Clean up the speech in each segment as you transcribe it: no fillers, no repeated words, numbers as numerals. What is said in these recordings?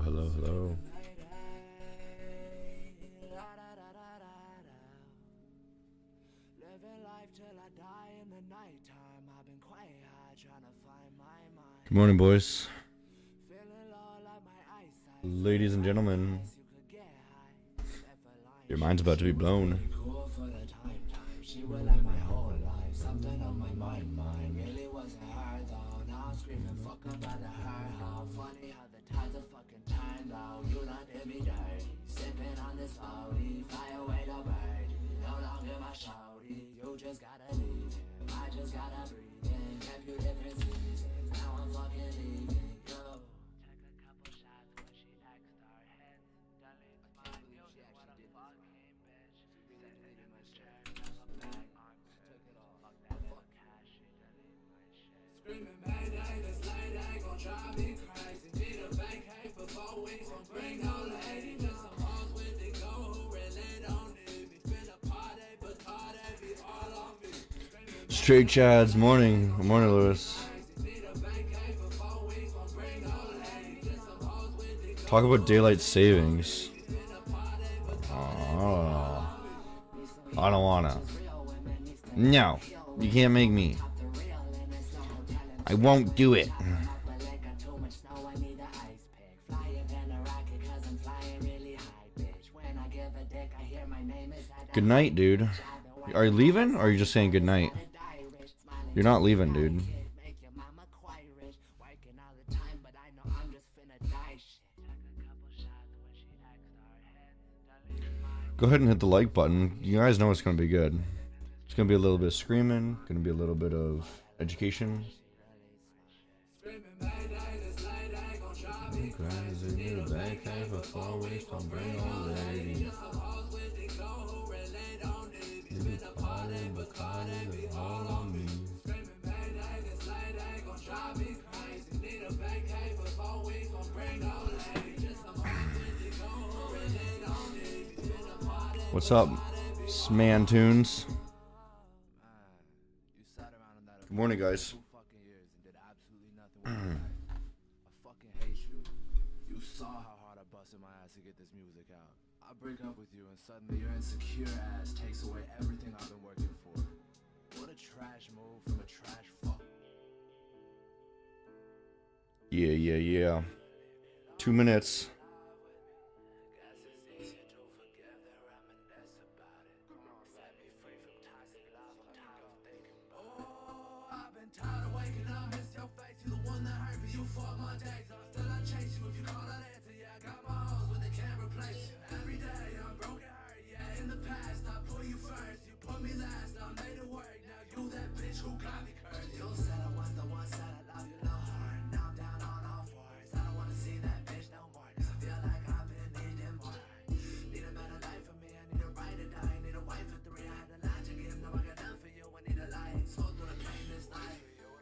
hello, hello. Good morning, boys. Ladies and gentlemen. Your mind's about to be blown. She will like my whole life, something on my mind really wasn't hard though. Now I'm screaming fuck about the hard. How funny how the tides of fucking time now. You done did me dirty, sipping on this Audi, fly away the birdie. No longer my shawty, you just gotta leave him. I just gotta breathe in, kept you different seasons. Now I'm fucking leaving you. Take a couple shots when she next our heads. Darling, it's my music, what a fucking bitch. Sitting in my chair. Screaming mayday, this lady gon' drive me crazy. Need a vacay for 4 weeks, won't bring no lady. Just some hoes with the go who really don't need me. Finna party, but party be all on me. Straight Chads, morning. Good morning, Lewis. Talk about daylight savings. Oh, I don't wanna. No, you can't make me. I won't do it. Good night, dude. Are you leaving, or are you just saying good night? You're not leaving, dude. Go ahead and hit the like button. You guys know it's going to be good. It's going to be a little bit of screaming. Going to be a little bit of education. What's up, Sman Tunes? Good morning, guys. I fucking hate you. You saw how hard I busted my ass to get this music out. I break up with you and suddenly your insecure ass takes away everything I've been working for. What a trash move from a trash fuck. Yeah. 2 minutes.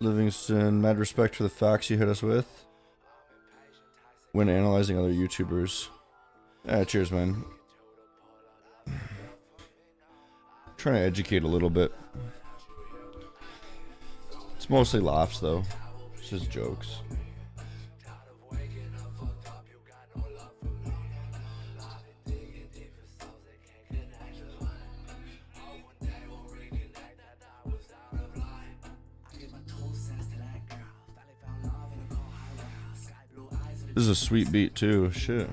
Livingston, mad respect for the facts you hit us with when analyzing other YouTubers. Yeah, cheers, man. Trying to educate a little bit. It's mostly laughs, though. It's just jokes. This is a sweet beat too. Shit.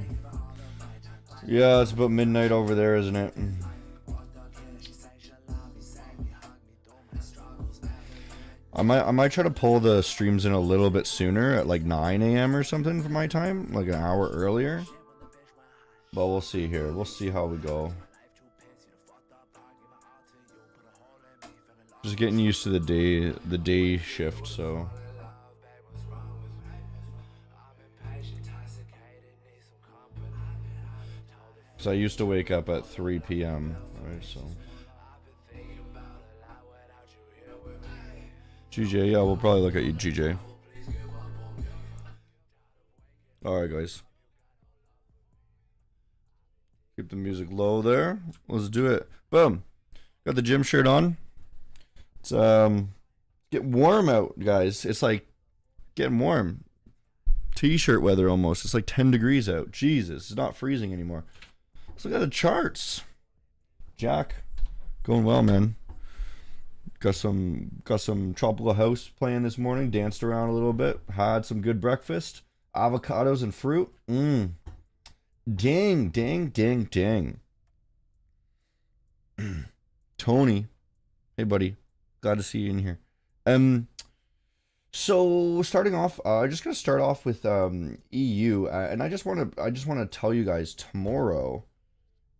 Yeah, it's about midnight over there, isn't it? I might try to pull the streams in a little bit sooner at like 9 a.m. or something for my time, like an hour earlier. But we'll see here. We'll see how we go. Just getting used to the day shift, so. So I used to wake up at 3 p.m. Right, so. GJ, yeah, we'll probably look at you, GJ. Alright, guys. Keep the music low there. Let's do it. Boom. Got the gym shirt on. It's get warm out, guys. It's like getting warm. T-shirt weather almost. It's like 10 degrees out. Jesus, it's not freezing anymore. Let's look at the charts. Jack, going well, man. Got some tropical house playing this morning. Danced around a little bit. Had some good breakfast. Avocados and fruit. Ding, ding, ding, ding. Tony, hey buddy, glad to see you in here. So starting off, just gonna start off with EU, and I just want to tell you guys tomorrow,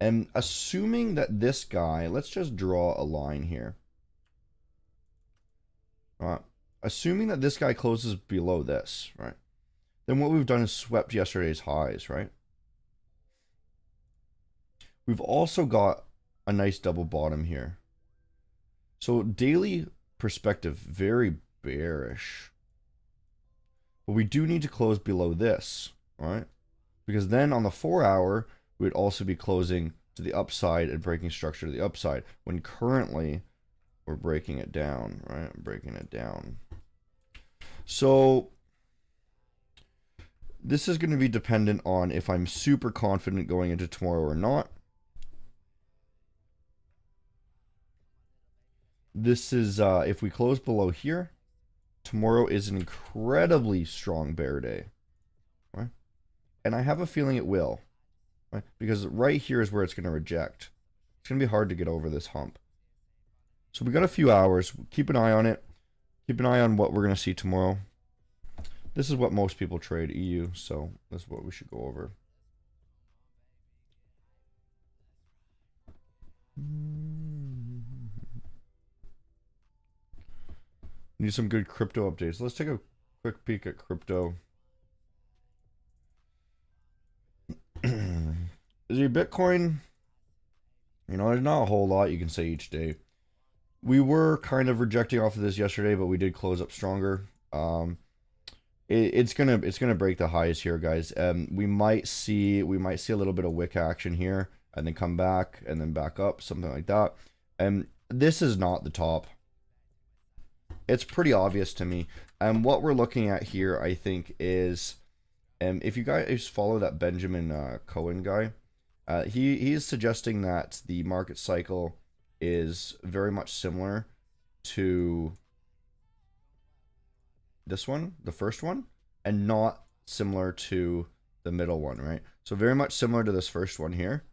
and assuming that this guy, let's just draw a line here. Assuming that this guy closes below this, right? Then what we've done is swept yesterday's highs, right? We've also got a nice double bottom here. So daily perspective, very bearish. But we do need to close below this, right? Because then on the 4 hour, we'd also be closing to the upside and breaking structure to the upside, when currently we're breaking it down, right? Breaking it down. So this is going to be dependent on if I'm super confident going into tomorrow or not. This is, if we close below here, tomorrow is an incredibly strong bear day, right? And I have a feeling it will, right? Because right here is where it's going to reject. It's going to be hard to get over this hump. So we got a few hours. Keep an eye on it. Keep an eye on what we're going to see tomorrow. This is what most people trade, EU, so that's what we should go over. Need some good crypto updates. Let's take a quick peek at crypto. Is your Bitcoin? You know, there's not a whole lot you can say each day. We were kind of rejecting off of this yesterday, but we did close up stronger. It's gonna break the highs here, guys. We might see a little bit of wick action here, and then come back, and then back up, something like that. This is not the top. It's pretty obvious to me. What we're looking at here, I think, is, if you guys follow that Benjamin Cohen guy, he is suggesting that the market cycle is very much similar to this one, the first one, and not similar to the middle one, right? So very much similar to this first one here.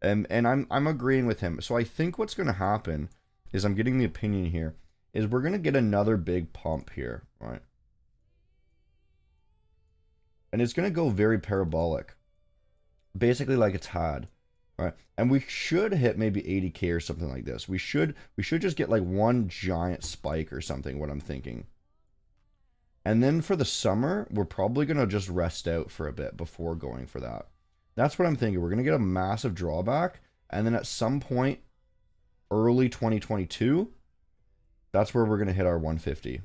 And I'm agreeing with him. So I think what's going to happen is, I'm getting the opinion here, is we're going to get another big pump here, right? And it's going to go very parabolic, basically like it's had, right? And we should hit maybe 80K or something like this. We should just get like one giant spike or something, what I'm thinking. And then for the summer, we're probably going to just rest out for a bit before going for that. That's what I'm thinking. We're going to get a massive drawback, and then at some point early 2022, that's where we're going to hit our 150.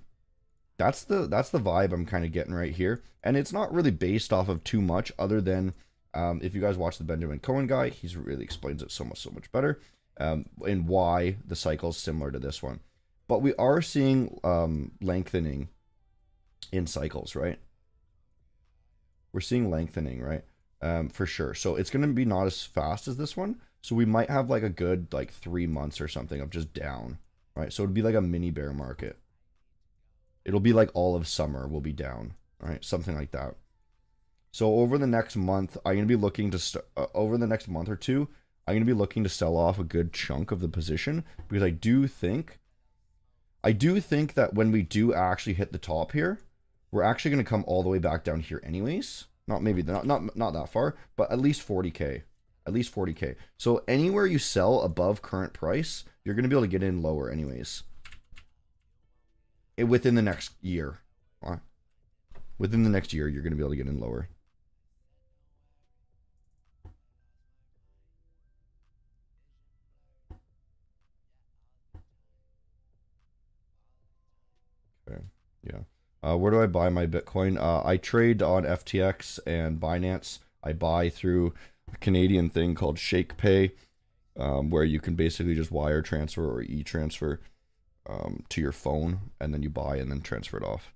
That's the vibe I'm kind of getting right here. And it's not really based off of too much other than, if you guys watch the Benjamin Cohen guy, he's really explains it so much better, and why the cycle is similar to this one. But we are seeing lengthening in cycles, right? We're seeing lengthening, right? For sure. So it's going to be not as fast as this one. So we might have like a good 3 months or something of just down, right? So it'd be like a mini bear market. It'll be like all of summer will be down, right? Something like that. So over the next month, I'm going to be looking to, over the next month or two, I'm going to be looking to sell off a good chunk of the position, because I do think that when we do actually hit the top here, we're actually going to come all the way back down here anyways. Not that far, but at least 40K. At least 40K. So anywhere you sell above current price, you're going to be able to get in lower anyways. Within the next year. Within the next year, you're going to be able to get in lower. Okay, yeah. Where do I buy my Bitcoin? I trade on FTX and Binance. I buy through a Canadian thing called ShakePay, where you can basically just wire transfer or e-transfer to your phone, and then you buy and then transfer it off.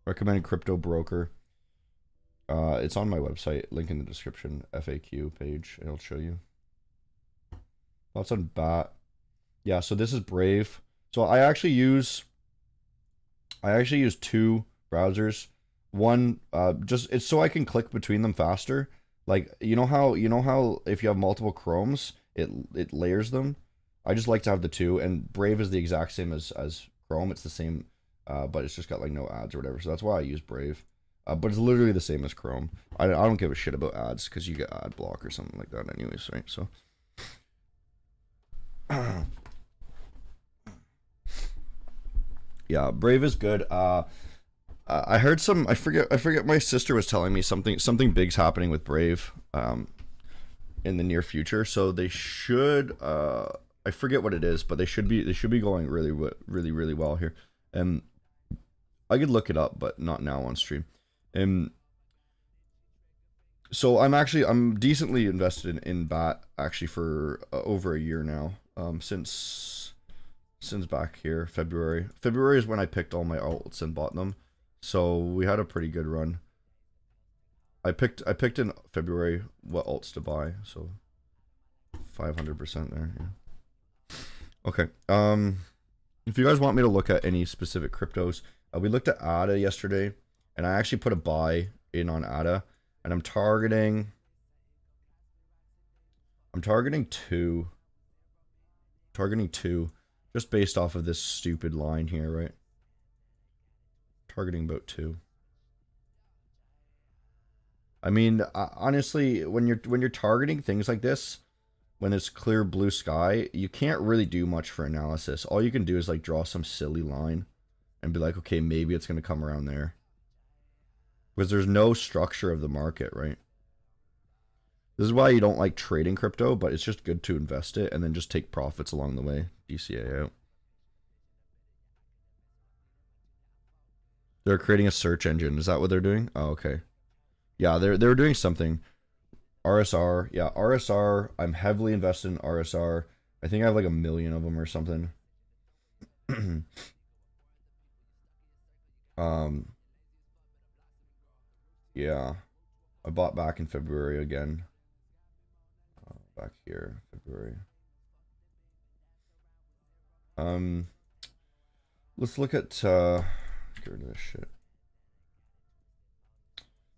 Recommended crypto broker. It's on my website. Link in the description. FAQ page. It'll show you. Thoughts on BAT. Yeah, so this is Brave. So I actually use two browsers. One, just it's so I can click between them faster. Like you know how if you have multiple Chromes, it layers them. I just like to have the two, and Brave is the exact same as Chrome. It's the same, but it's just got like no ads or whatever. So that's why I use Brave. But it's literally the same as Chrome. I don't give a shit about ads because you get ad block or something like that anyways, right? So yeah, Brave is good. I heard some. I forget. My sister was telling me something big's happening with Brave. In the near future. So they should. I forget what it is, but they should be going really well here. And I could look it up, but not now on stream. So I'm decently invested in BAT actually for over a year now. Since back here February. February is when I picked all my alts and bought them. So we had a pretty good run. I picked in February what alts to buy, so 500% there. Yeah. Okay. If you guys want me to look at any specific cryptos, we looked at ADA yesterday, and I actually put a buy in on ADA, and I'm targeting two, just based off of this stupid line here, right? Targeting about 2. I mean, honestly, when you're targeting things like this, when it's clear blue sky, you can't really do much for analysis. All you can do is like draw some silly line and be like, okay, maybe it's going to come around there. Because there's no structure of the market, right? This is why you don't like trading crypto, but it's just good to invest it and then just take profits along the way. DCA out. They're creating a search engine. Is that what they're doing? Oh, okay. Yeah, they're doing something. RSR, yeah, RSR. I'm heavily invested in RSR. I think I have like 1 million of them or something. Yeah, I bought back in February again. Back here, February. Let's look at get rid of this shit.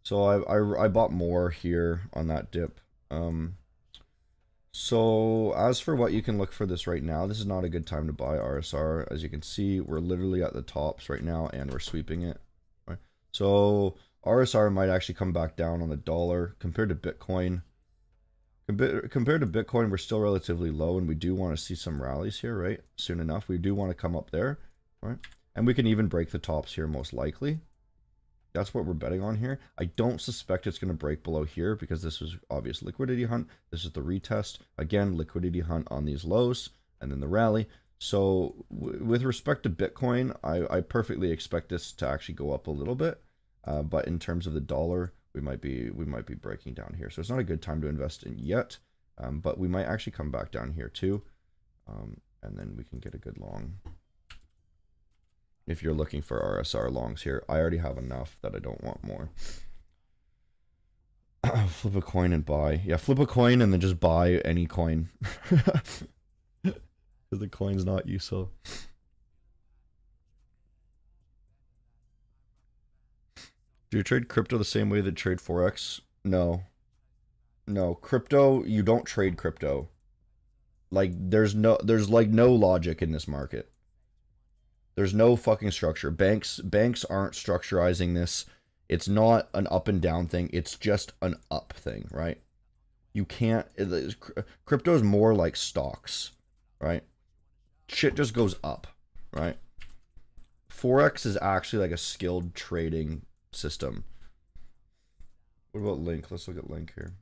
So I bought more here on that dip. So as for what you can look for this right now, this is not a good time to buy RSR. As you can see, we're literally at the tops right now and we're sweeping it. Right? So RSR might actually come back down on the dollar compared to Bitcoin. Compared to Bitcoin, we're still relatively low, and we do want to see some rallies here, right? Soon enough, we do want to come up there, right? And we can even break the tops here most likely. That's what we're betting on here. I don't suspect it's going to break below here because this was obvious liquidity hunt. This is the retest. Again, liquidity hunt on these lows and then the rally. So with respect to Bitcoin, I perfectly expect this to actually go up a little bit. But in terms of the dollar, we might be breaking down here. So it's not a good time to invest in yet. But we might actually come back down here too. And then we can get a good long. If you're looking for RSR longs here, I already have enough that I don't want more. Flip a coin and buy. Yeah, flip a coin and then just buy any coin. Because the coin's not useful. Do you trade crypto the same way that you trade Forex? No. No, crypto, you don't trade crypto. Like there's like no logic in this market. There's no fucking structure. Banks aren't structurizing this. It's not an up and down thing. It's just an up thing, right? You can't. Crypto is more like stocks, right? Shit just goes up, right? Forex is actually like a skilled trading system. What about Link? Let's look at Link here.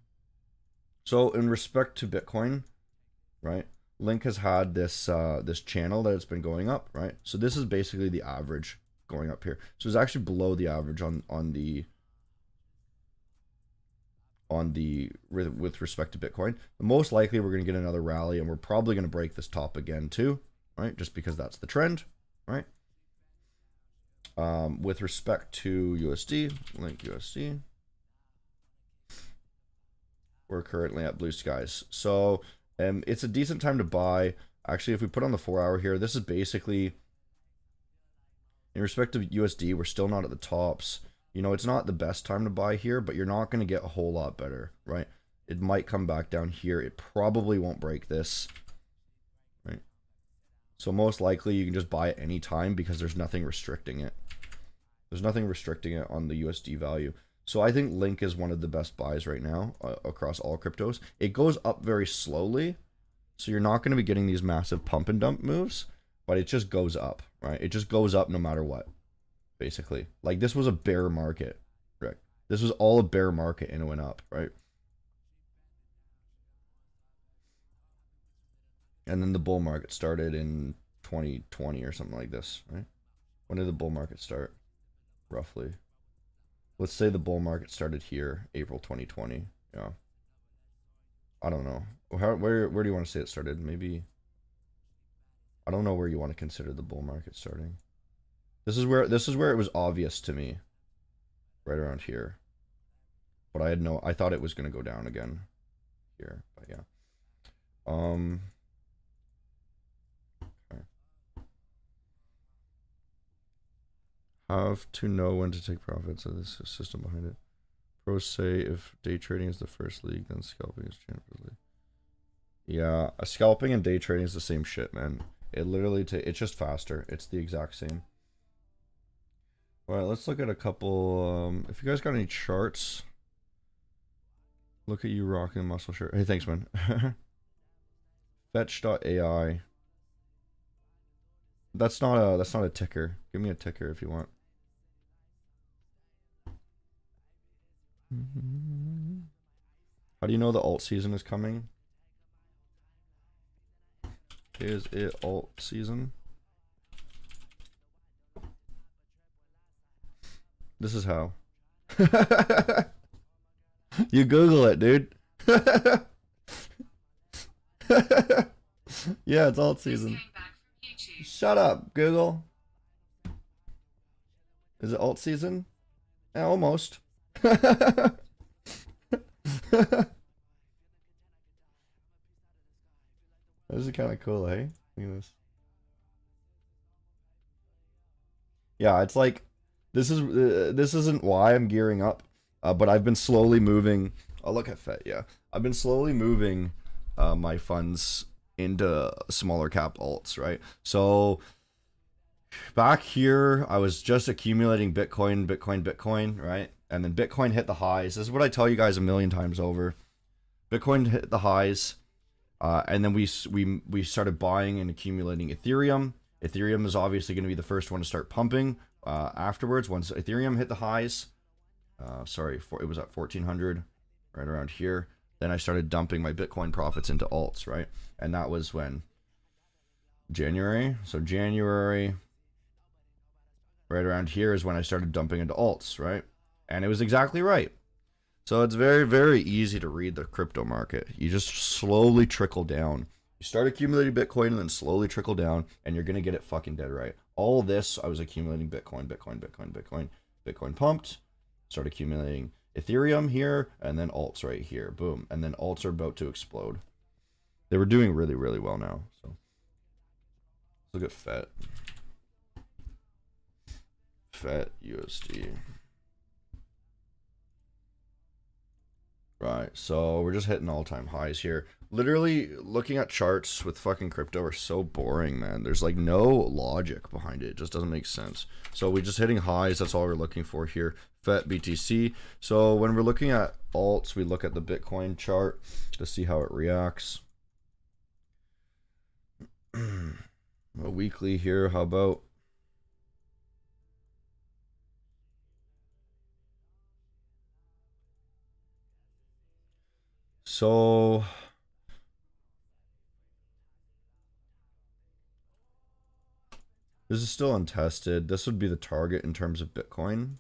So in respect to Bitcoin, right? Link has had this this channel that it's been going up, right? So this is basically the average going up here. So it's actually below the average on the with respect to Bitcoin. Most likely we're going to get another rally, and we're probably going to break this top again too, right? Just because that's the trend, right? with respect to USD, link USD. We're currently at blue skies. So it's a decent time to buy. Actually, if we put on the 4-hour here, this is basically, in respect to USD, we're still not at the tops. You know, it's not the best time to buy here, but you're not going to get a whole lot better, right? It might come back down here. It probably won't break this, right? So most likely you can just buy at any time because there's nothing restricting it. There's nothing restricting it on the USD value. So I think Link is one of the best buys right now across all cryptos. It goes up very slowly, so you're not going to be getting these massive pump and dump moves, but it just goes up, right? It just goes up no matter what, basically. Like, this was a bear market, Rick. This was all a bear market and it went up, right? And then the bull market started in 2020 or something like this, right? When did the bull market start, roughly? Let's say the bull market started here, April 2020. Yeah. I don't know. Where do you want to say it started? Maybe. I don't know where you want to consider the bull market starting. This is where it was obvious to me. Right around here. But I thought it was going to go down again here, but yeah. Okay. Have to know when to take profits of this system behind it. Pros say if day trading is the first league, then scalping is Champions League. Yeah, scalping and day trading is the same shit, man. It literally it's just faster. It's the exact same. All right, let's look at a couple. If you guys got any charts, look at you rocking a muscle shirt. Hey, thanks, man. Fetch.ai. That's not a ticker. Give me a ticker if you want. How do you know the alt season is coming? Is it alt season? This is how. You Google it, dude. Yeah, it's alt season. Shut up, Google. Is it alt season? Yeah, almost. This is kind of cool, eh? Look at this. Yeah, it's like this isn't why I'm gearing up, but I've been slowly moving. Oh, look at FET. Yeah, I've been slowly moving my funds into smaller cap alts, right? So back here, I was just accumulating Bitcoin, right? And then Bitcoin hit the highs. This is what I tell you guys a million times over. Bitcoin hit the highs, and then we started buying and accumulating Ethereum. Ethereum is obviously going to be the first one to start pumping afterwards. Once Ethereum hit the highs, it was at 1400, right around here. Then I started dumping my Bitcoin profits into alts, right? And that was when? January. So January, right around here is when I started dumping into alts, right? And it was exactly right. So it's very, very easy to read the crypto market. You just slowly trickle down. You start accumulating Bitcoin and then slowly trickle down, and you're going to get it fucking dead right. All this, I was accumulating Bitcoin. Bitcoin pumped. Start accumulating Ethereum here, and then alts right here. Boom. And then alts are about to explode. They were doing really, really well now. So let's look at FET. FET USD. Right, so we're just hitting all-time highs here. Literally, looking at charts with fucking crypto are so boring, man. There's like no logic behind it. It just doesn't make sense. So we're just hitting highs. That's all we're looking for here. FET, BTC. So when we're looking at alts, we look at the Bitcoin chart to see how it reacts. A weekly here, how about? So this is still untested. This would be the target in terms of Bitcoin,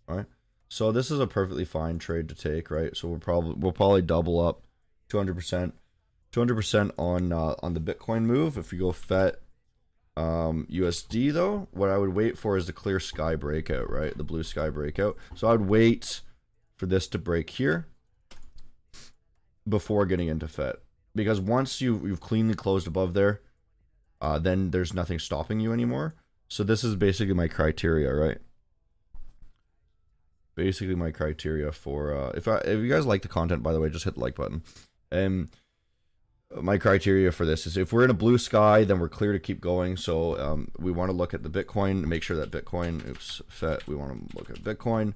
right? So this is a perfectly fine trade to take, right? So we'll probably double up 200%, 200% on the Bitcoin move. If we go FET, USD though, what I would wait for is the clear sky breakout, right? The blue sky breakout. So I would wait for this to break here before getting into FET. Because once you've cleanly closed above there, then there's nothing stopping you anymore. So this is basically my criteria, right? Basically my criteria for if you guys like the content, by the way, just hit the like button. My criteria for this is if we're in a blue sky, then we're clear to keep going. So we want to look at the Bitcoin, make sure that Bitcoin, FET, we want to look at Bitcoin,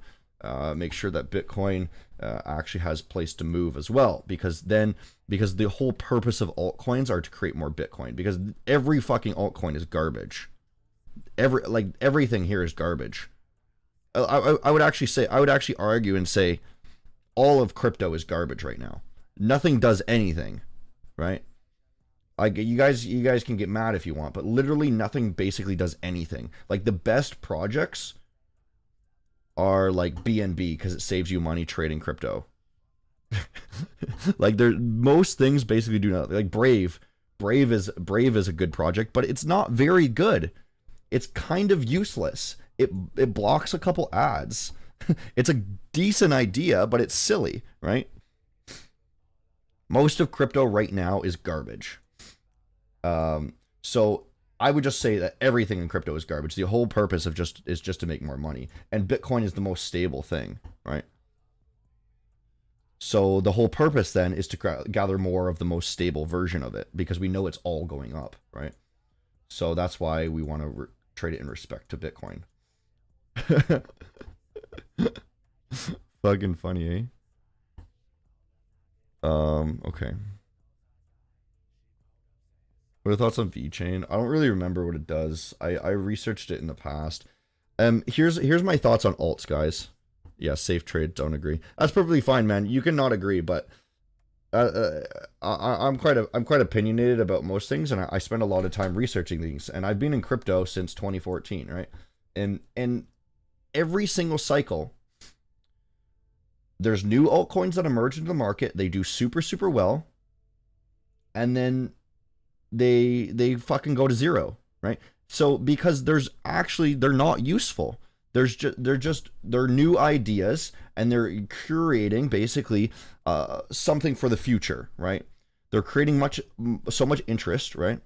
make sure that Bitcoin actually has place to move as well, because the whole purpose of altcoins are to create more Bitcoin, because every fucking altcoin is garbage. Everything here is garbage. I would actually argue and say all of crypto is garbage right now. Nothing does anything, right? Like you guys can get mad if you want, but literally nothing basically does anything. Like the best projects are like BNB because it saves you money trading crypto. Like most things basically do not, like Brave is a good project, but it's not very good. It's kind of useless. It blocks a couple ads. It's a decent idea, but it's silly, right? Most of crypto right now is garbage. So I would just say that everything in crypto is garbage. The whole purpose of is just to make more money, and Bitcoin is the most stable thing, right? So the whole purpose then is to gather more of the most stable version of it, because we know it's all going up, right? So that's why we want to trade it in respect to Bitcoin. Fucking funny, eh? Okay. What are your thoughts on VeChain? I don't really remember what it does. I researched it in the past. Here's my thoughts on alts, guys. Yeah, safe trade, don't agree. That's perfectly fine, man. You can not agree, but I'm quite opinionated about most things, and I spend a lot of time researching things. And I've been in crypto since 2014, right? And every single cycle, there's new altcoins that emerge into the market. They do super well, and then they fucking go to zero, right? So because they're not useful. They're new ideas, and they're curating basically something for the future, right? They're creating so much interest, right?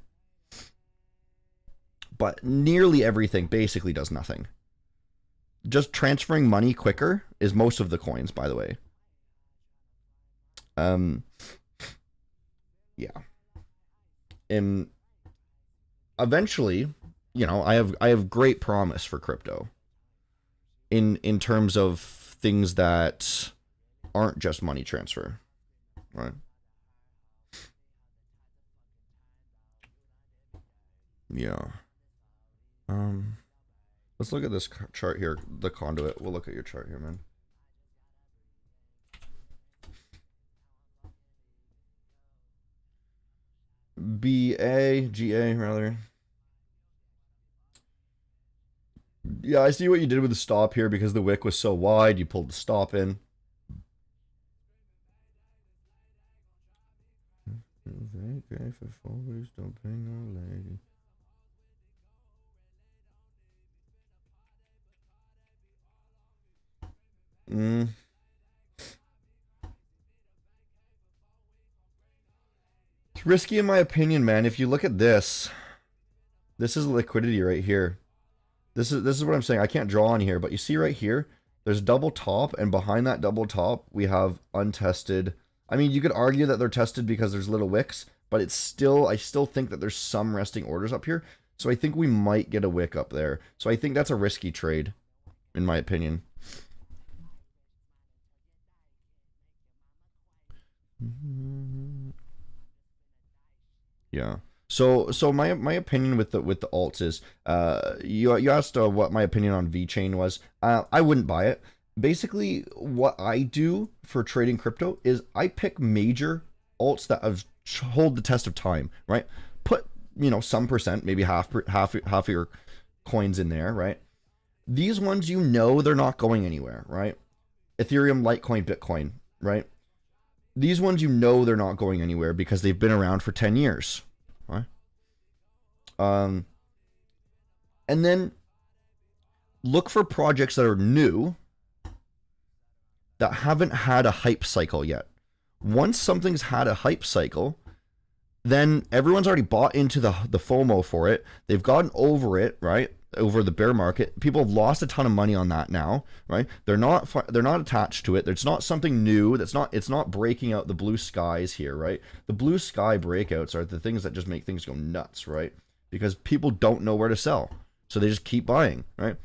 But nearly everything basically does nothing. Just transferring money quicker is most of the coins, by the way. Yeah. And eventually, I have great promise for crypto. In terms of things that aren't just money transfer, right? Yeah. Let's look at this chart here, the conduit. We'll look at your chart here, man. GA rather. Yeah, I see what you did with the stop here, because the wick was so wide, you pulled the stop in. Okay, for followers, don't pay no lady. It's risky in my opinion, man. If you look at this is liquidity right here. This is what I'm saying. I can't draw on here, but you see right here, there's double top, and behind that double top, we have untested. I mean, you could argue that they're tested because there's little wicks, but I still think that there's some resting orders up here. So I think we might get a wick up there. So I think that's a risky trade, in my opinion. Yeah. So my opinion with the alts is, you asked what my opinion on VeChain was. I wouldn't buy it. Basically, what I do for trading crypto is I pick major alts that have hold the test of time, right? Put some percent, maybe half of your coins in there, right? These ones, they're not going anywhere, right? Ethereum, Litecoin, Bitcoin, right? These ones, they're not going anywhere because they've been around for 10 years. Right? And then look for projects that are new that haven't had a hype cycle yet. Once something's had a hype cycle, then everyone's already bought into the FOMO for it. They've gotten over it, right? Over the bear market. People have lost a ton of money on that now, right? They're not attached to it. It's not something new. It's not breaking out the blue skies here, right? The blue sky breakouts are the things that just make things go nuts, right? Because people don't know where to sell. So they just keep buying, right?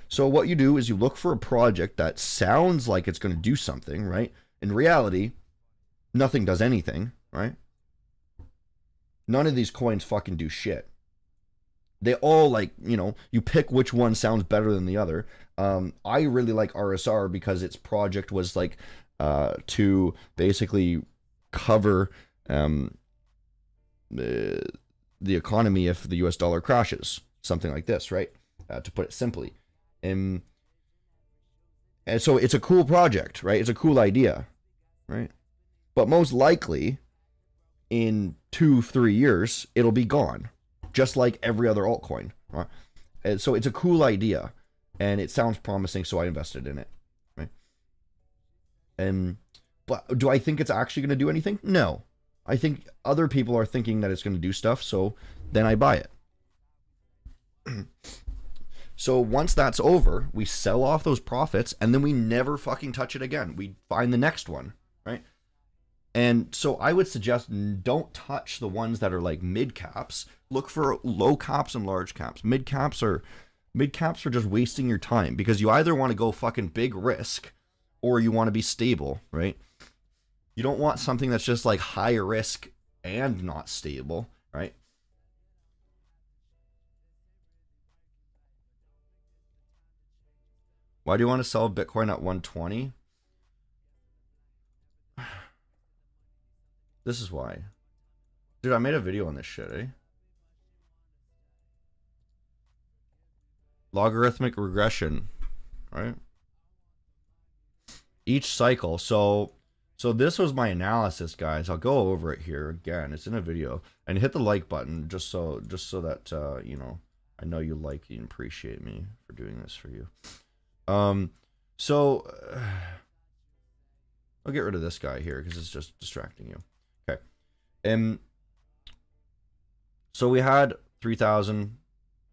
So what you do is you look for a project that sounds like it's going to do something, right? In reality, nothing does anything, right? None of these coins fucking do shit. They all, like, you know, you pick which one sounds better than the other. I really like RSR because its project was like to basically cover the economy if the US dollar crashes, something like this, right? To put it simply. And so it's a cool project, right? It's a cool idea, right? But most likely in 2-3 years, it'll be gone, just like every other altcoin. Right? And so it's a cool idea, and it sounds promising, so I invested in it. Right? But do I think it's actually going to do anything? No. I think other people are thinking that it's going to do stuff, so then I buy it. So once that's over, we sell off those profits, and then we never fucking touch it again. We find the next one, right? And so I would suggest don't touch the ones that are like mid caps. Look for low caps and large caps. Mid caps are just wasting your time because you either want to go fucking big risk or you want to be stable, right? You don't want something that's just like high risk and not stable, right? Why do you want to sell Bitcoin at 120? This is why. Dude, I made a video on this shit, eh? Logarithmic regression, right? Each cycle. So this was my analysis, guys. I'll go over it here again. It's in a video. And hit the like button just so that you know, I know you like and appreciate me for doing this for you. So I'll get rid of this guy here because it's just distracting you. Okay. So we had 3,000.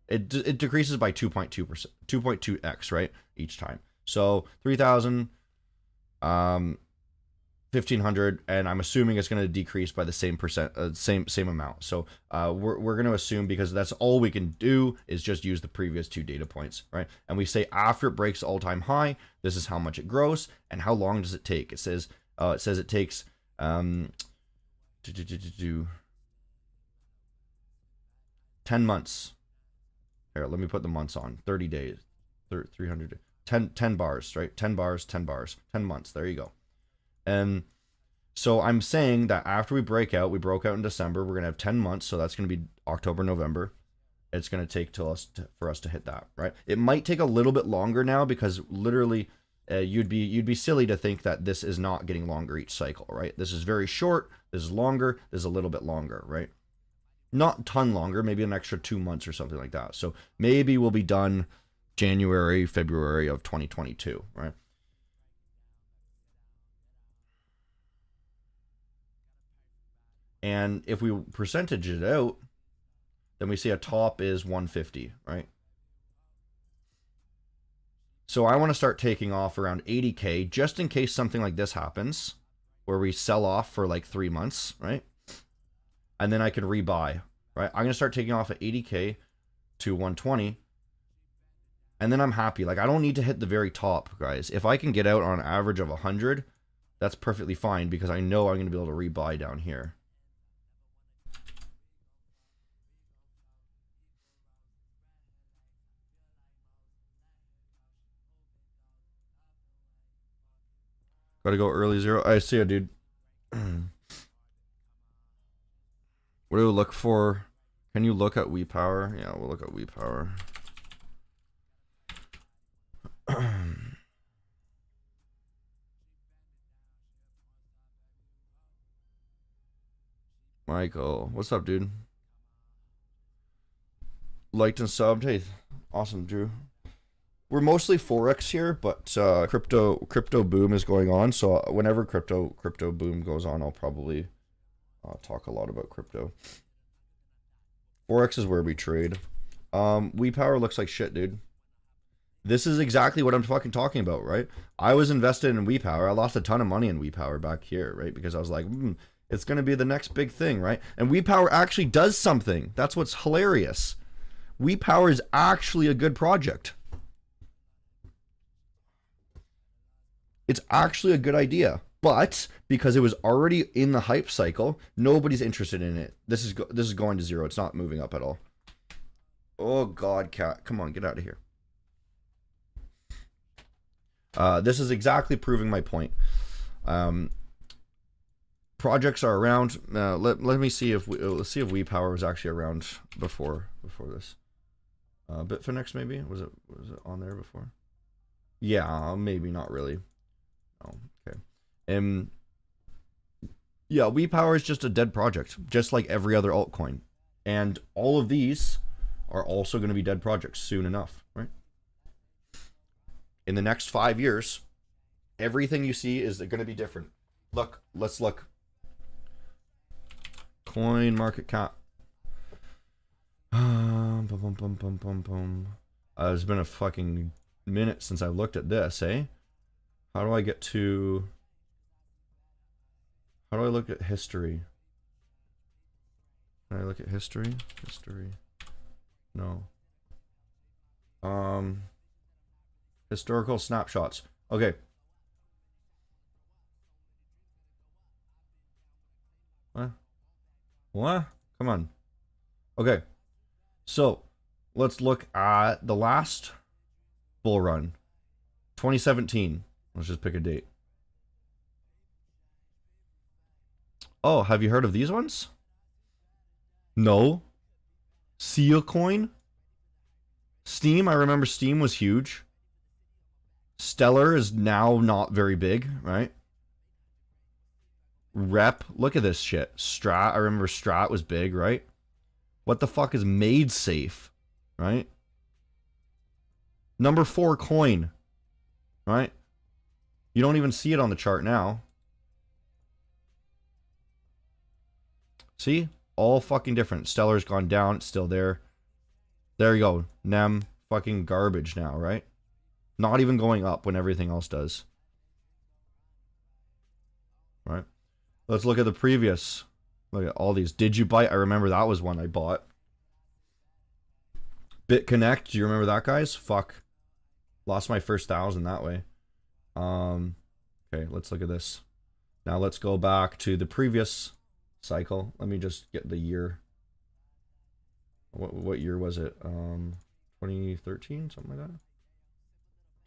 It decreases by 2.2%, 2.2x, right? Each time. So 3,000, 1,500, and I'm assuming it's going to decrease by the same same amount. So we're going to assume, because that's all we can do is just use the previous two data points, right? And we say after it breaks all-time high, this is how much it grows, and how long does it take? It says it takes 10 months. Here, let me put the months on. 30 days, 300, 10 bars, right? 10 bars, 10 bars, 10 months. There you go. And so I'm saying that after we broke out in December, we're going to have 10 months. So that's going to be October, November. It's going to take for us to hit that, right? It might take a little bit longer now because literally you'd be silly to think that this is not getting longer each cycle, right? This is very short. This is longer. This is a little bit longer, right? Not a ton longer, maybe an extra 2 months or something like that. So maybe we'll be done January, February of 2022, right? And if we percentage it out, then we see a top is 150, right? So I want to start taking off around 80K just in case something like this happens where we sell off for like 3 months, right? And then I can rebuy, right? I'm going to start taking off at 80K to 120. And then I'm happy. Like, I don't need to hit the very top, guys. If I can get out on an average of 100, that's perfectly fine because I know I'm going to be able to rebuy down here. Gotta go early zero. I see it, dude. What do we look for? Can you look at WePower? Yeah, we'll look at WePower. Michael, what's up, dude? Liked and subbed. Hey, Awesome, Drew. We're mostly Forex here, but crypto boom is going on. So whenever crypto boom goes on, I'll probably talk a lot about crypto. Forex is where we trade. WePower looks like shit, dude. This is exactly what I'm fucking talking about, right? I was invested in WePower. I lost a ton of money in WePower back here, right? Because I was like, it's going to be the next big thing, right? And WePower actually does something. That's what's hilarious. WePower is actually a good project. It's actually a good idea. But because it was already in the hype cycle, nobody's interested in it. This is going to zero. It's not moving up at all. Oh, God, cat. Come on, get out of here. This is exactly proving my point. Projects are around. Let me see if let's see if WePower was actually around before this. Bitfinex maybe was it on there before? Yeah, maybe not really. Oh, okay. Yeah, WePower is just a dead project, just like every other altcoin, and all of these are also going to be dead projects soon enough, right? In the next 5 years, everything you see is going to be different. Look, let's look. Coin market cap. It's been a fucking minute since I've looked at this, eh? How do I get to... How do I look at history? Can I look at history? History. No. Historical snapshots. Okay. What? Come on. Okay. So, let's look at the last bull run. 2017. Let's just pick a date. Oh, have you heard of these ones? No. Seal coin? Steam, I remember Steam was huge. Stellar is now not very big, right? Rep, look at this shit. Strat, I remember Strat was big, right? What the fuck is Made Safe, right? Number 4 coin, right? You don't even see it on the chart now. See? All fucking different. Stellar's gone down, it's still there. There you go. Nem, fucking garbage now, right? Not even going up when everything else does. Right? Let's look at the previous. Look at all these. Did you bite? I remember that was one I bought. BitConnect. Do you remember that, guys? Fuck. Lost my first 1,000 that way. Okay, let's look at this. Now let's go back to the previous cycle. Let me just get the year. What year was it? 2013, something like that.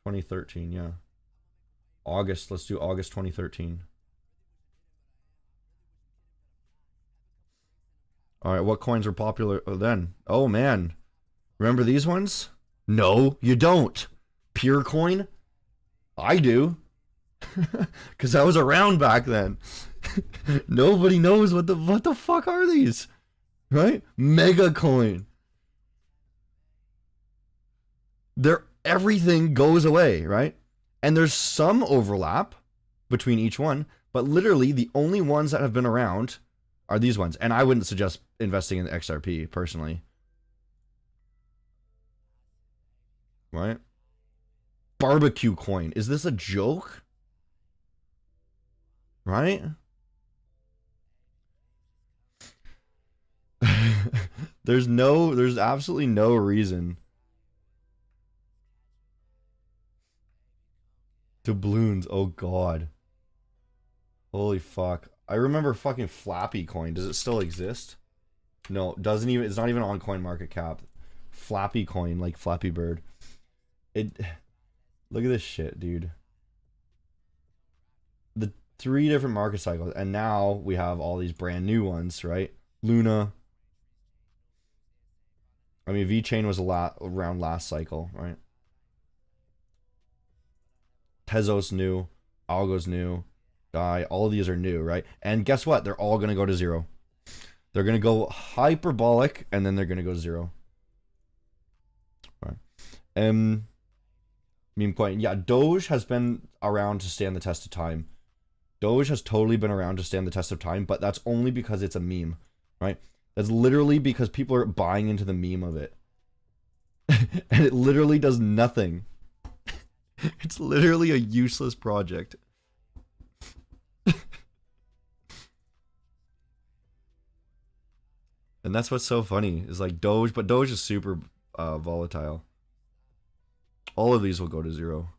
2013, yeah. August. Let's do August 2013. All right, what coins were popular then? Oh man, remember these ones? No, you don't. Pure coin? I do, because I was around back then. Nobody knows what the fuck are these, right? Mega coin. Everything goes away, right? And there's some overlap between each one, but literally the only ones that have been around are these ones. And I wouldn't suggest investing in the XRP personally. Right? Barbecue coin. Is this a joke? Right? There's absolutely no reason. Doubloons, oh god. Holy fuck. I remember fucking Flappy coin. Does it still exist? No, it doesn't even. It's not even on CoinMarketCap. Flappy coin, like Flappy Bird. Look at this shit, dude. The 3 different market cycles, and now we have all these brand new ones, right? Luna. I mean, VeChain was around last cycle, right? Tezos new, Algo's new, Dai, all of these are new, right? And guess what? They're all going to go to zero. They're going to go hyperbolic, and then they're going to go zero. Right. Meme coin. Yeah, Doge has been around to stand the test of time. Doge has totally been around to stand the test of time, but that's only because it's a meme, right? That's literally because people are buying into the meme of it. And it literally does nothing. It's literally a useless project. And that's what's so funny is like Doge, but Doge is super volatile. All of these will go to zero.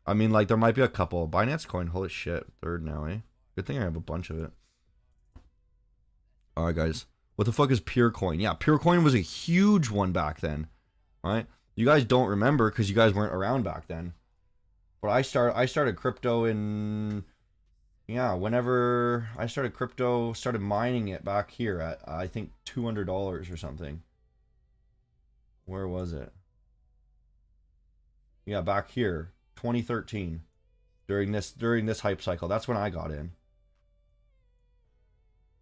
I mean, like there might be a couple. Binance Coin, holy shit, third now, eh? Good thing I have a bunch of it. All right, guys. What the fuck is Pure Coin? Yeah, Pure Coin was a huge one back then, right? You guys don't remember because you guys weren't around back then. But I started crypto in, yeah, whenever I started crypto, started mining it back here at I think $200 or something. Where was it? Yeah, back here, 2013, during this hype cycle. That's when I got in.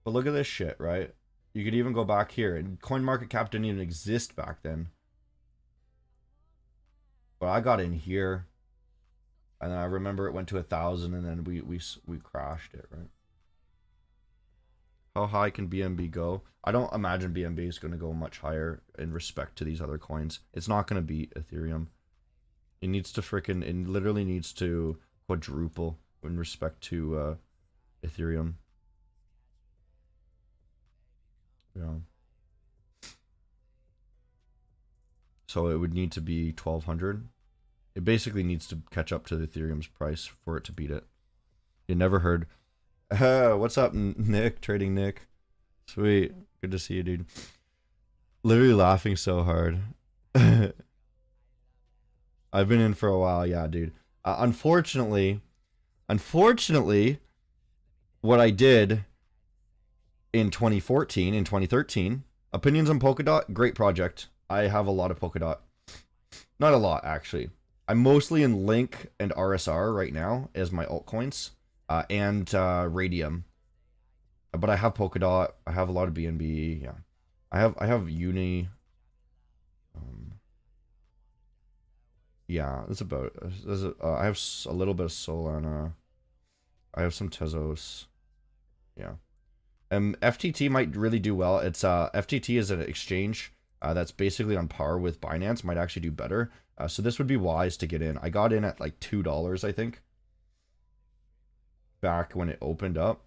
But look at this shit, right? You could even go back here, and CoinMarketCap didn't even exist back then. But I got in here, and then I remember it went to 1,000, and then we crashed it, right? How high can BNB go? I don't imagine BNB is going to go much higher in respect to these other coins. It's not going to beat Ethereum. It needs to freaking, it literally needs to quadruple in respect to Ethereum. Yeah. So it would need to be 1,200. It basically needs to catch up to the Ethereum's price for it to beat it. You never heard. What's up, Nick? Trading Nick. Sweet. Good to see you, dude. Literally laughing so hard. I've been in for a while, yeah, dude. Unfortunately, what I did in 2014, in 2013, Opinions on Polkadot, great project. I have a lot of Polkadot. Not a lot, actually. I'm mostly in Link and RSR right now as my altcoins, and Radium. But I have Polkadot. I have a lot of BNB. Yeah, I have Uni. Yeah, that's about. I have a little bit of Solana. I have some Tezos. Yeah. FTT might really do well. It's FTT is an exchange that's basically on par with Binance. Might actually do better. So this would be wise to get in. I got in at like $2, I think, back when it opened up.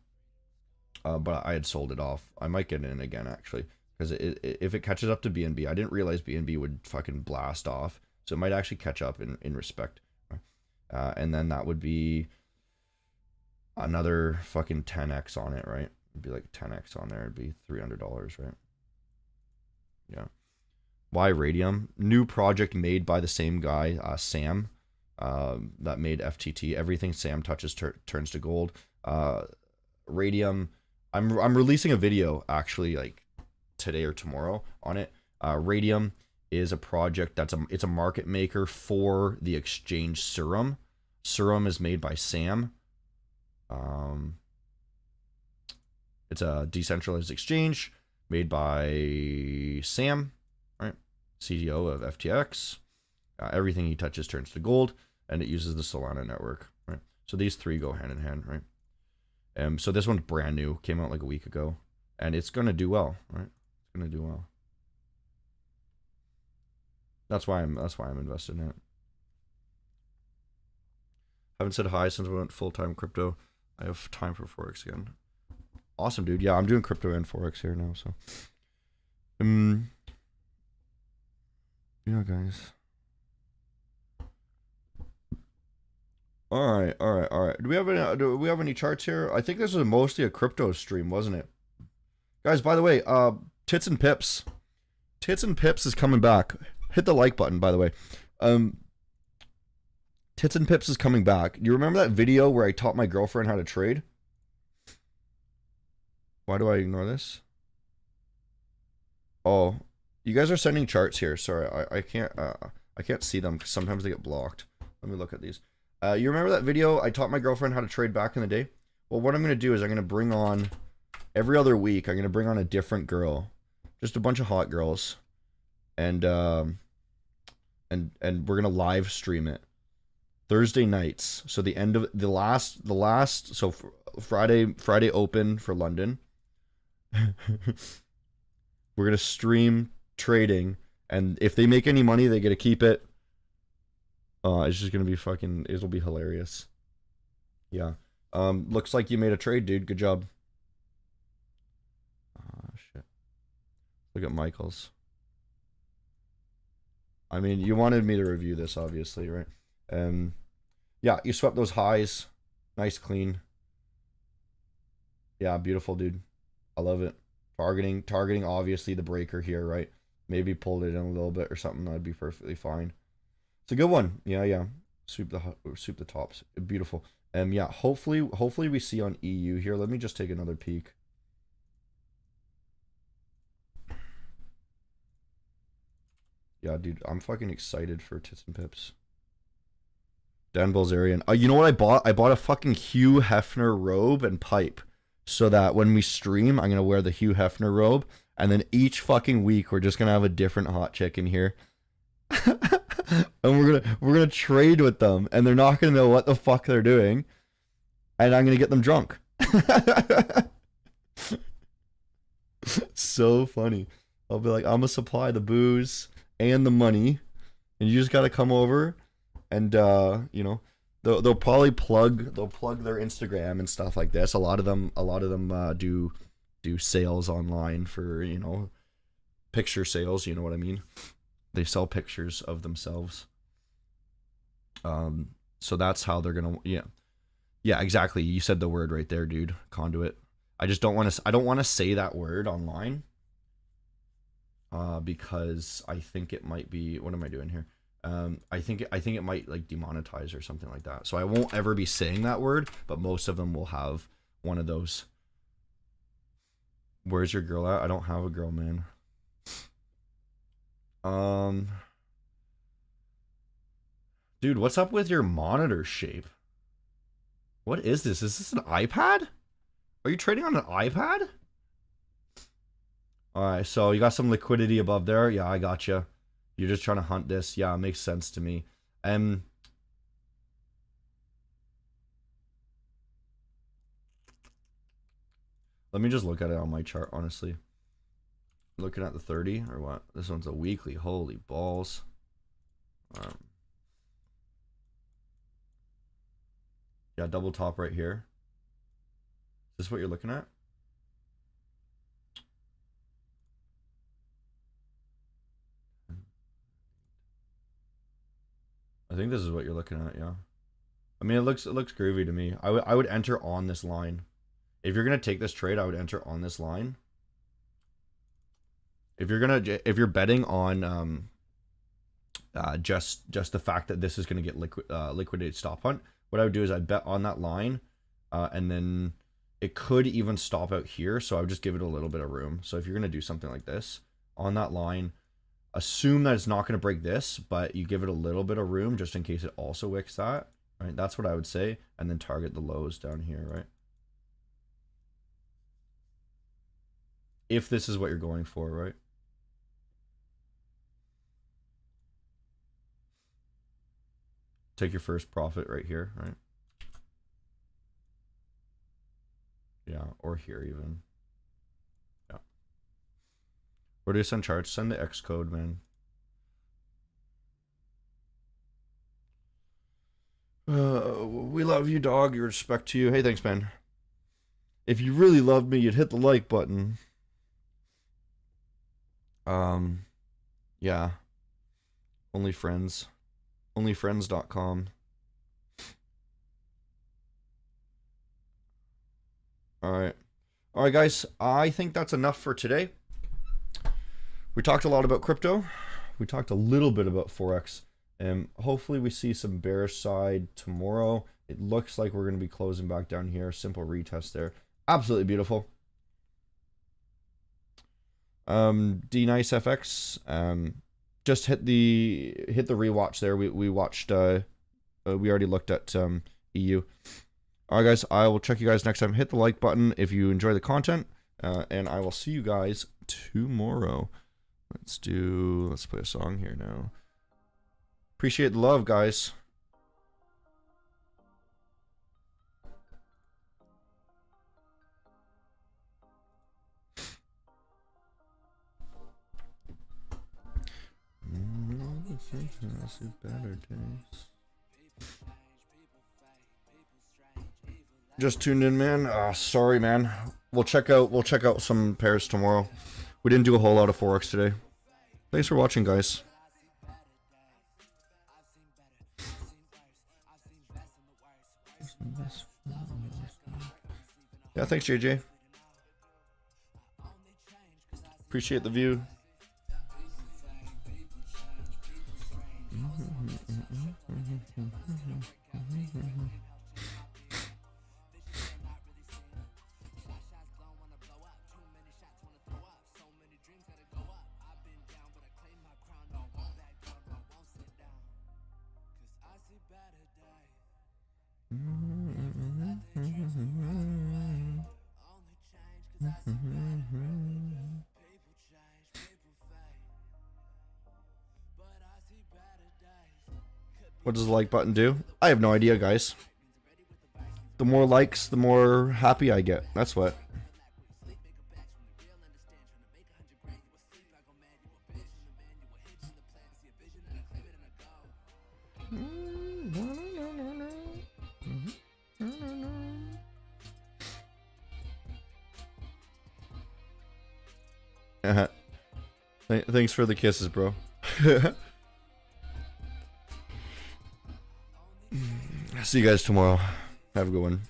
But I had sold it off. I might get in again actually, because if it catches up to BNB, I didn't realize BNB would fucking blast off. So it might actually catch up in respect. And then that would be another fucking 10x on it, right? It'd be like 10x on there. It'd be $300, right? Yeah. Why Radium? New project made by the same guy, Sam, that made FTT. Everything Sam touches turns to gold. Radium. I'm releasing a video actually like today or tomorrow on it. Radium is a project it's a market maker for the exchange Serum. Serum is made by Sam. It's a decentralized exchange made by Sam, right? CTO of FTX. Everything he touches turns to gold, and it uses the Solana network, right? So these three go hand in hand, right? So this one's brand new, came out like a week ago, and it's gonna do well, right? It's gonna do well. That's why I'm invested in it. Haven't said hi since we went full-time crypto. I have time for Forex again. Awesome, dude. Yeah, I'm doing crypto and Forex here now, so. Yeah, guys. All right. Do we have any charts here? I think this was mostly a crypto stream, wasn't it? Guys, by the way, Tits and Pips. Tits and Pips is coming back. Hit the like button, by the way. Tits and Pips is coming back. Do you remember that video where I taught my girlfriend how to trade? Why do I ignore this? Oh, you guys are sending charts here. Sorry, I can't see them because sometimes they get blocked. Let me look at these. You remember that video I taught my girlfriend how to trade back in the day? Well, what I'm going to do is I'm going to bring on, every other week, I'm going to bring on a different girl. Just a bunch of hot girls. and and we're gonna live stream it Thursday nights. So the end of the last so Friday open for London. We're gonna stream trading, and if they make any money, they get to keep it. It's just gonna be fucking. It'll be hilarious. Yeah. Looks like you made a trade, dude. Good job. Oh shit. Look at Michael's. I mean, you wanted me to review this, obviously, right? Yeah, you swept those highs. Nice, clean. Yeah, beautiful, dude. I love it. Targeting, obviously, the breaker here, right? Maybe pulled it in a little bit or something. That'd be perfectly fine. It's a good one. Yeah. Sweep the tops. Beautiful. Yeah, hopefully we see on EU here. Let me just take another peek. Yeah, dude, I'm fucking excited for Tits and Pips. Dan Bilzerian. You know what I bought? I bought a fucking Hugh Hefner robe and pipe, so that when we stream, I'm gonna wear the Hugh Hefner robe, and then each fucking week we're just gonna have a different hot chick in here, and we're gonna trade with them, and they're not gonna know what the fuck they're doing, and I'm gonna get them drunk. So funny. I'll be like, I'm gonna supply the booze and the money, and you just gotta come over, and you know, they'll probably plug their Instagram and stuff like this. A lot of them do sales online for, you know, picture sales. You know what I mean? They sell pictures of themselves. So that's how they're gonna, yeah, exactly. You said the word right there, dude. Conduit. I don't want to say that word online. Because I think it might be, what am I doing here? I think it might like demonetize or something like that. So I won't ever be saying that word, but most of them will have one of those. Where's your girl at? I don't have a girl, man. Dude, what's up with your monitor shape? What is this? Is this an iPad? Are you trading on an iPad? Alright, so you got some liquidity above there. Yeah, I gotcha. You're just trying to hunt this. Yeah, it makes sense to me. Let me just look at it on my chart, honestly. Looking at the 30 or what? This one's a weekly. Holy balls. Yeah, double top right here. Is this what you're looking at? I think this is what you're looking at, yeah. I mean, it looks groovy to me. I would enter on this line. If you're gonna take this trade, I would enter on this line. If you're betting on just the fact that this is gonna get liquidated stop hunt, what I would do is I'd bet on that line, and then it could even stop out here. So I would just give it a little bit of room. So if you're gonna do something like this on that line, assume that it's not going to break this, but you give it a little bit of room just in case it also wicks that, right? That's what I would say. And then target the lows down here, right? If this is what you're going for, right? Take your first profit right here, right? Yeah, or here even. Yeah. Where do you send charts? Send the X code, man. We love you, dog. Your respect to you. Hey, thanks, man. If you really loved me, you'd hit the like button. Yeah. Only friends. Onlyfriends.com. Alright, guys. I think that's enough for today. We talked a lot about crypto. We talked a little bit about Forex. And hopefully we see some bearish side tomorrow. It looks like we're going to be closing back down here. Simple retest there. Absolutely beautiful. D-Nice FX. Just hit the rewatch there. We watched, we already looked at EU. Alright, guys, I will check you guys next time. Hit the like button if you enjoy the content, and I will see you guys tomorrow. Let's play a song here now. Appreciate the love, guys. Better days. Just tuned in, man. Sorry, man. We'll check out some pairs tomorrow. We didn't do a whole lot of Forex today. Thanks for watching, guys. Yeah, thanks, JJ. Appreciate the view. What does the like button do? I have no idea, guys. The more likes, the more happy I get. That's what. Thanks for the kisses, bro. See you guys tomorrow. Have a good one.